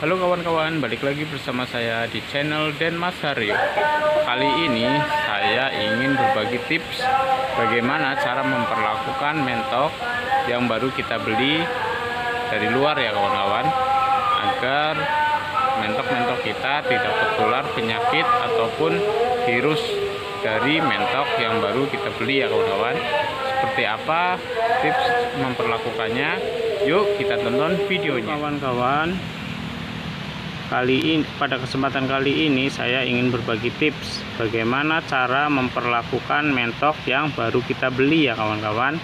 Halo kawan-kawan, balik lagi bersama saya di channel Denmas Haryo. Kali ini saya ingin berbagi tips bagaimana cara memperlakukan mentok yang baru kita beli dari luar ya kawan-kawan, agar mentok-mentok kita tidak tertular penyakit ataupun virus dari mentok yang baru kita beli ya kawan-kawan. Seperti apa tips memperlakukannya? Yuk kita tonton videonya kawan-kawan. Pada kesempatan kali ini saya ingin berbagi tips bagaimana cara memperlakukan mentok yang baru kita beli ya kawan-kawan.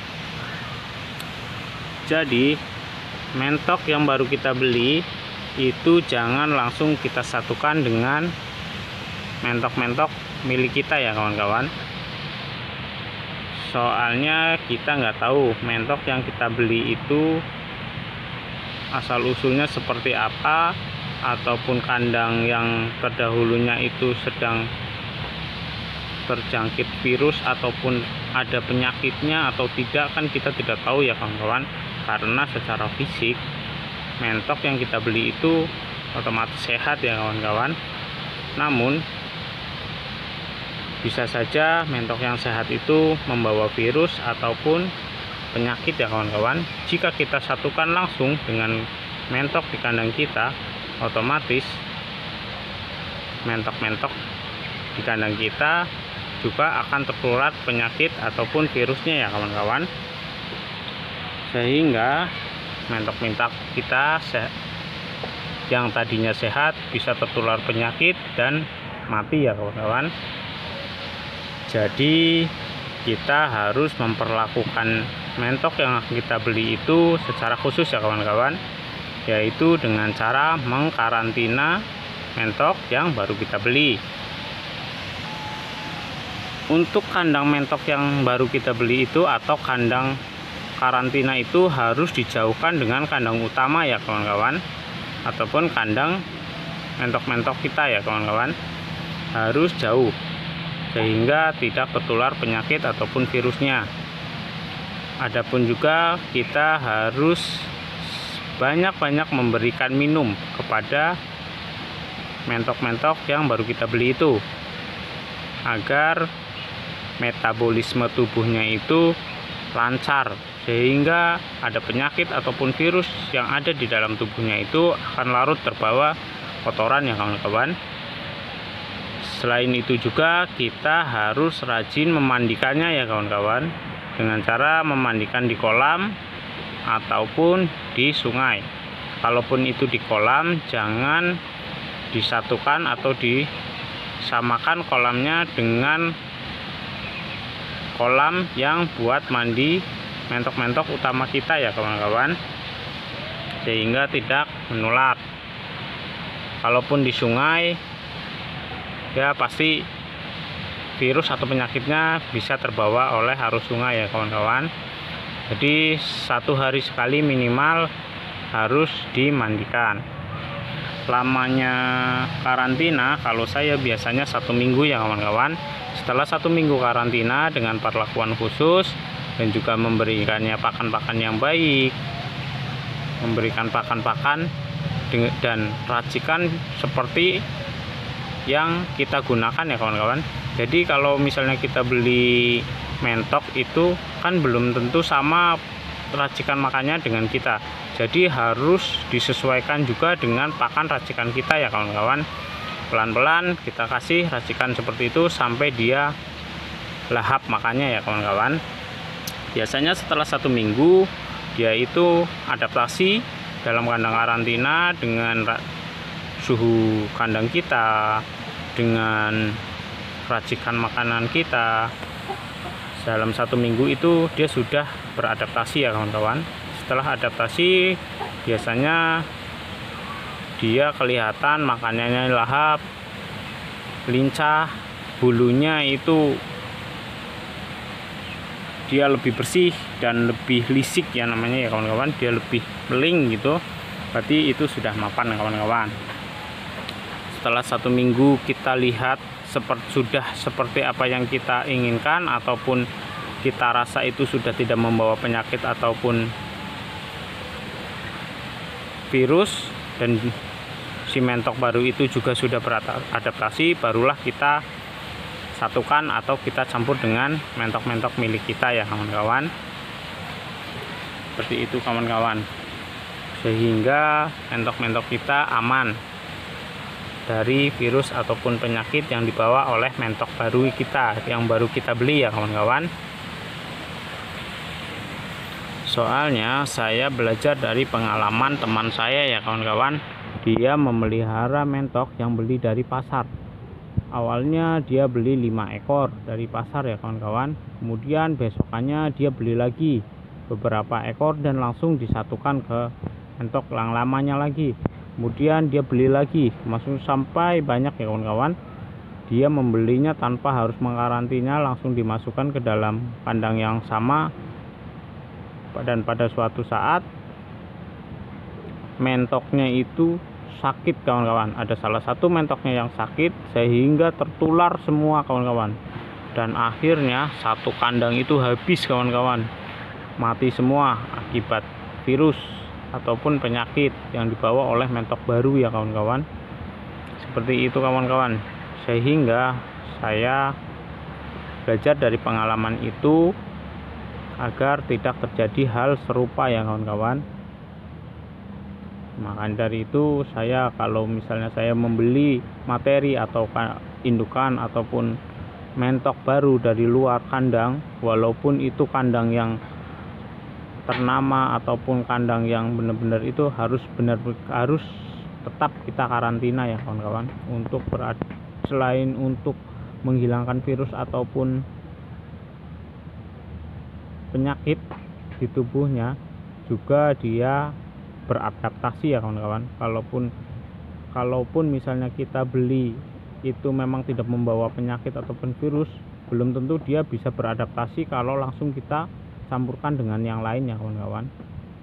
Jadi mentok yang baru kita beli itu jangan langsung kita satukan dengan mentok-mentok milik kita ya kawan-kawan. Soalnya kita nggak tahu mentok yang kita beli itu asal usulnya seperti apa, ataupun kandang yang terdahulunya itu sedang terjangkit virus ataupun ada penyakitnya atau tidak, kan kita tidak tahu ya kawan-kawan. Karena secara fisik mentok yang kita beli itu otomatis sehat ya kawan-kawan, namun bisa saja mentok yang sehat itu membawa virus ataupun penyakit ya kawan-kawan. Jika kita satukan langsung dengan mentok di kandang kita, otomatis mentok-mentok di kandang kita juga akan tertular penyakit ataupun virusnya ya kawan-kawan, sehingga mentok-mentok kita yang tadinya sehat bisa tertular penyakit dan mati ya kawan-kawan. Jadi kita harus memperlakukan mentok yang kita beli itu secara khusus ya kawan-kawan, yaitu dengan cara mengkarantina mentok yang baru kita beli. Untuk kandang mentok yang baru kita beli itu atau kandang karantina itu harus dijauhkan dengan kandang utama ya kawan-kawan, ataupun kandang mentok-mentok kita ya kawan-kawan, harus jauh sehingga tidak tertular penyakit ataupun virusnya. Adapun juga kita harus banyak-banyak memberikan minum kepada mentok-mentok yang baru kita beli itu, agar metabolisme tubuhnya itu lancar, sehingga ada penyakit ataupun virus yang ada di dalam tubuhnya itu akan larut terbawa kotoran ya kawan-kawan. Selain itu juga kita harus rajin memandikannya ya kawan-kawan, dengan cara memandikan di kolam ataupun di sungai. Kalaupun itu di kolam, jangan disatukan atau disamakan kolamnya dengan kolam yang buat mandi mentok-mentok utama kita ya kawan-kawan, sehingga tidak menular. Kalaupun di sungai, ya pasti virus atau penyakitnya bisa terbawa oleh arus sungai ya kawan-kawan. Jadi 1 hari sekali minimal harus dimandikan. Lamanya karantina kalau saya biasanya 1 minggu ya kawan-kawan. Setelah 1 minggu karantina dengan perlakuan khusus dan juga memberikannya pakan-pakan yang baik, memberikan pakan-pakan dan racikan seperti yang kita gunakan ya kawan-kawan. Jadi kalau misalnya kita beli mentok itu kan belum tentu sama racikan makannya dengan kita, jadi harus disesuaikan juga dengan pakan racikan kita ya kawan-kawan. Pelan-pelan kita kasih racikan seperti itu sampai dia lahap makannya ya kawan-kawan. Biasanya setelah 1 minggu dia itu adaptasi dalam kandang karantina dengan suhu kandang kita, dengan racikan makanan kita. Dalam 1 minggu itu dia sudah beradaptasi ya kawan-kawan. Setelah adaptasi biasanya dia kelihatan makanannya lahap, lincah, bulunya itu dia lebih bersih dan lebih lisik ya namanya ya kawan-kawan. Dia lebih meling gitu, berarti itu sudah mapan kawan-kawan. Setelah 1 minggu kita lihat sudah seperti apa yang kita inginkan, ataupun kita rasa itu sudah tidak membawa penyakit ataupun virus, dan si mentok baru itu juga sudah beradaptasi, barulah kita satukan atau kita campur dengan mentok-mentok milik kita ya kawan-kawan. Seperti itu kawan-kawan, sehingga mentok-mentok kita aman dari virus ataupun penyakit yang dibawa oleh mentok baru kita yang baru kita beli ya kawan-kawan. Soalnya saya belajar dari pengalaman teman saya ya kawan-kawan. Dia memelihara mentok yang beli dari pasar. Awalnya dia beli 5 ekor dari pasar ya kawan-kawan. Kemudian besokannya dia beli lagi beberapa ekor dan langsung disatukan ke mentok yang lamanya lagi. Kemudian dia beli lagi, masuk sampai banyak ya kawan-kawan. Dia membelinya tanpa harus mengkarantina, langsung dimasukkan ke dalam kandang yang sama. Dan pada suatu saat mentoknya itu sakit kawan-kawan. Ada salah satu mentoknya yang sakit sehingga tertular semua kawan-kawan. Dan akhirnya satu kandang itu habis kawan-kawan. Mati semua akibat virus ataupun penyakit yang dibawa oleh mentok baru ya kawan-kawan. Seperti itu kawan-kawan. Sehingga saya belajar dari pengalaman itu agar tidak terjadi hal serupa ya kawan-kawan. Maka dari itu saya kalau misalnya saya membeli materi atau indukan ataupun mentok baru dari luar kandang, walaupun itu kandang yang ternama ataupun kandang yang benar-benar itu harus tetap kita karantina ya kawan-kawan, untuk selain untuk menghilangkan virus ataupun penyakit di tubuhnya, juga dia beradaptasi ya kawan-kawan. Kalaupun misalnya kita beli itu memang tidak membawa penyakit ataupun virus, belum tentu dia bisa beradaptasi kalau langsung kita campurkan dengan yang lain ya kawan-kawan.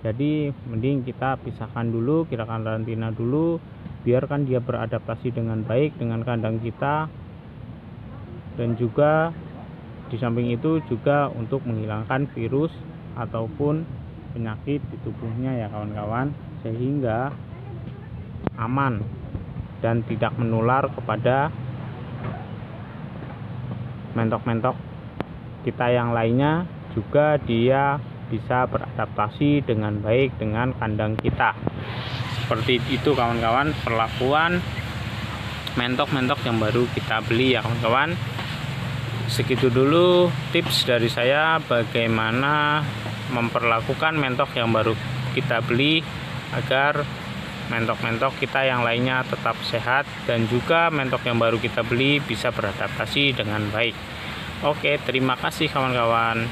Jadi mending kita pisahkan dulu, kita karantina dulu, biarkan dia beradaptasi dengan baik dengan kandang kita. Dan juga di samping itu juga untuk menghilangkan virus ataupun penyakit di tubuhnya ya kawan-kawan, sehingga aman dan tidak menular kepada mentok-mentok kita yang lainnya. Juga dia bisa beradaptasi dengan baik dengan kandang kita. Seperti itu kawan-kawan perlakuan mentok-mentok yang baru kita beli ya kawan-kawan. Segitu dulu tips dari saya bagaimana memperlakukan mentok yang baru kita beli agar mentok-mentok kita yang lainnya tetap sehat dan juga mentok yang baru kita beli bisa beradaptasi dengan baik. Oke, terima kasih kawan-kawan.